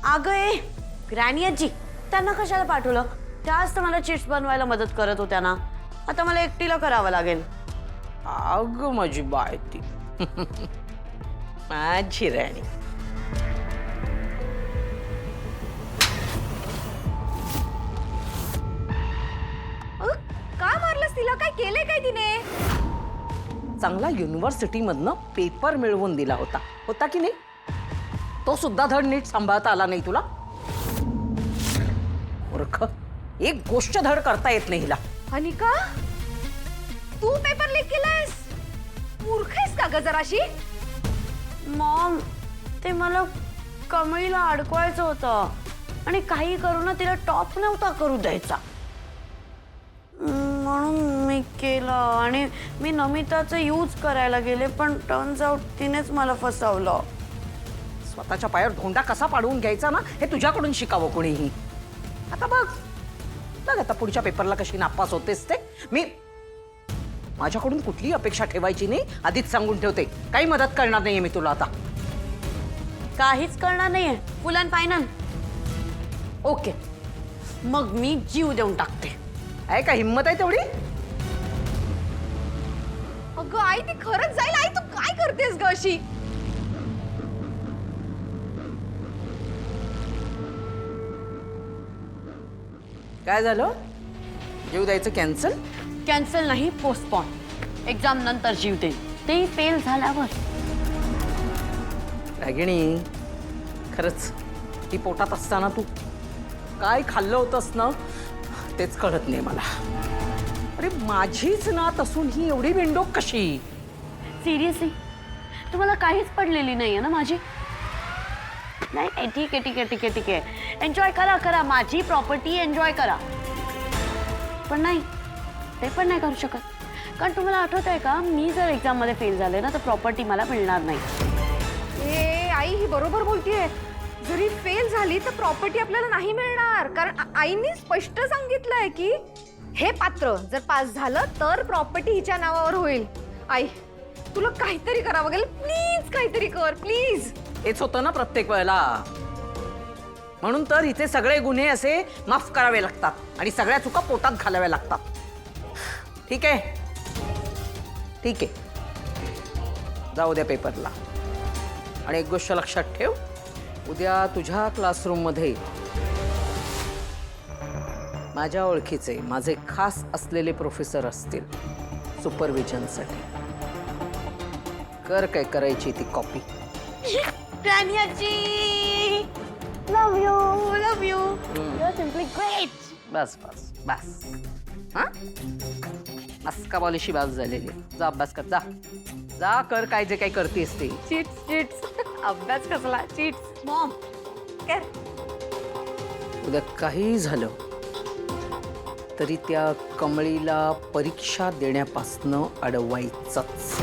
अगं ए ग्रॅनी आजी त्यांना कशाला पाठवलं? त्याच तर मला चिट्स बनवायला मदत करत होत्या ना. आता मला एकटीला करावं लागेल. अगं माझी बाय ती माझी राणी. का मारलंस तिला? काय केलंय काय तिने? चांगला युनिव्हर्सिटीमधनं पेपर मिळवून दिला होता, होता की नाही? तो सुद्धा धड नीट सांभाळता आला नाही तुला. मूर्ख, एक गोष्ट धड करता येत नाही हिला. अनिका, तू पेपर लीक केलायस? मूर्ख आहेस का ग जराशी? मॉम, ते मला कमळीला अडकवायचं होतं आणि काही करू ना तिला टॉप नव्हता करू द्यायचा. म्हणून मी केलं आणि मी नमिताचं यूज करायला गेले, पण टर्न्स आउट तिनेच मला फसवलं. स्वतःच्या पायावर धोंडा कसा पाडवून घ्यायचा ना, हे तुझ्याकडून शिकावं कोणीही. आता बघ बघ, आता पुढच्या पेपरला कशी नापास होतेस ते. मी माझ्याकडून कुठलीही अपेक्षा ठेवायची नाही, आधीच सांगून ठेवते. काही मदत करणार नाहीये मी तुला आता. काहीच करणार नाहीये, फुल अँड फायनल. ओके, मग मी जीव देऊन टाकते. आहे का हिम्मत आहे तेवढी? अगं आई, ती खरंच जाईल. आई तू काय करतेस ग अशी? काय झालं? जीव द्यायचं कॅन्सल? कॅन्सल नाही, पोस्टपॉन. एक्झाम नंतर जीव देईन, ते फेल झाल्यावर. रागिणी, खरंच ती पोटात असताना तू काय खाल्लं होतंस ना, तेच कळत नाही मला. अरे माझीच नात असून ही एवढी बिंडोक कशी? सिरियसली तुम्हाला काहीच पडलेली नाहीये ना माझी? नाही नाही, ठीक आहे ठीक आहे ठीक आहे ठीक आहे, एन्जॉय करा करा, माझी प्रॉपर्टी एन्जॉय करा. पण नाही, ते पण नाही करू शकत. कारण तुम्हाला आठवत आहे का, मी जर एक्झाममध्ये फेल झाले ना तर प्रॉपर्टी मला मिळणार नाही. ए आई, ही बरोबर बोलतीये. जरी फेल झाली तर प्रॉपर्टी आपल्याला नाही मिळणार, कारण आईनी स्पष्ट सांगितलंय की हे पात्र जर पास झालं तर प्रॉपर्टी हिच्या नावावर होईल. आई, तुला काहीतरी करावं लागेल. प्लीज काहीतरी कर, प्लीज. हेच होतं ना प्रत्येक वेळेला. म्हणून तर इथे सगळे गुन्हे असे माफ करावे लागतात आणि सगळ्या चुका पोटात घालाव्या लागतात. ठीक आहे ठीक आहे, जाऊ द्या पेपरला. आणि एक गोष्ट लक्षात ठेव, उद्या तुझ्या क्लासरूममध्ये माझ्या ओळखीचे माझे खास असलेले प्रोफेसर असतील सुपरविजनसाठी. कर काय करायची ती कॉपी. ग्रॅनी आजी, love you love you, you are simply great. बस बस बस, हा मस्का बॉलीशी बाज झालेली. जा अभ्यास कर, जा जा, कर काय जे काही करतेस ते. चिट्स चिट्स, अभ्यास कसला चिट्स. मॉम, कर. उद्या काही झालं तरी त्या कमळीला परीक्षा देण्यापासनं अडवायचंच.